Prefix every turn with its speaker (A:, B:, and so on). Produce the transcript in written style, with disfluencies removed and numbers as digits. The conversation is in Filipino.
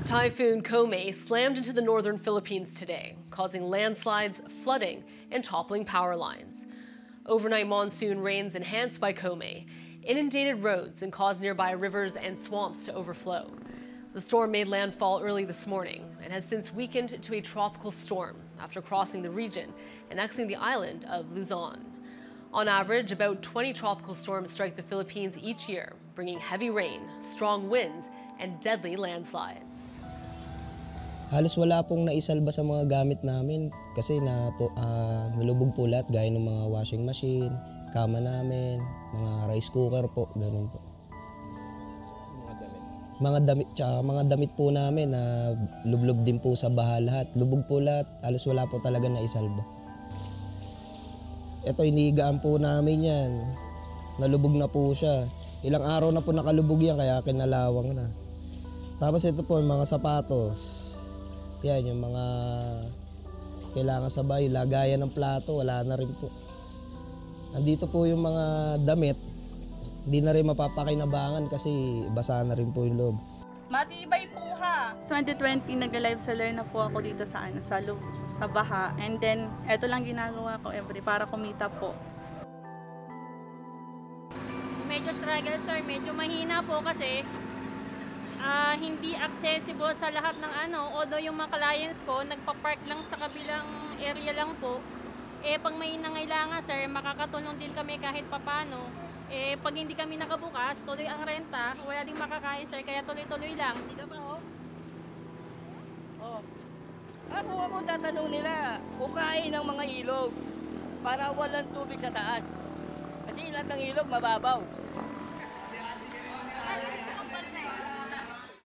A: Typhoon Kome slammed into the northern Philippines today, causing landslides, flooding, and toppling power lines. Overnight monsoon rains enhanced by Kome inundated roads and caused nearby rivers and swamps to overflow. The storm made landfall early this morning and has since weakened to a tropical storm after crossing the region and exiting the island of Luzon. On average, about 20 tropical storms strike the Philippines each year, bringing heavy rain, strong winds, and deadly landslides.
B: Halos wala pong naisalba sa mga gamit namin kasi nalubog po lahat gaya ng mga washing machine, kama namin, mga rice cooker po, ganun po. Mga damit po namin na lublob din po sa baha lahat. Lubog po lahat, halos wala po talaga naisalba. Ito, inigaan po namin yan. Nalubog na po siya. Ilang araw na po nakalubog yan kaya kinalawang na. Tapos ito po, mga sapatos. Yan, yung mga kailangan sa bahay, lagayan ng plato, wala na rin po. Nandito po yung mga damit, hindi na rin mapapakinabangan kasi basa na rin po yung loob.
C: Matibay po ha! 2020 nag-live seller na po ako dito sa baha. And then, eto lang ginagawa ko para kumita po.
D: Medyo struggle sir, medyo mahina po kasi hindi accessible sa lahat ng although yung mga clients ko nagpa-park lang sa kabilang area lang po. Pag may nangailangan sir, makakatulong din kami kahit papano. Pag hindi kami nakabukas, tuloy ang renta, wala ding makakain sir, kaya tuloy-tuloy lang.
E: Dito ba Ako tatanong nila, kukain ng mga ilog para walang tubig sa taas. Kasi lahat ng ilog mababaw.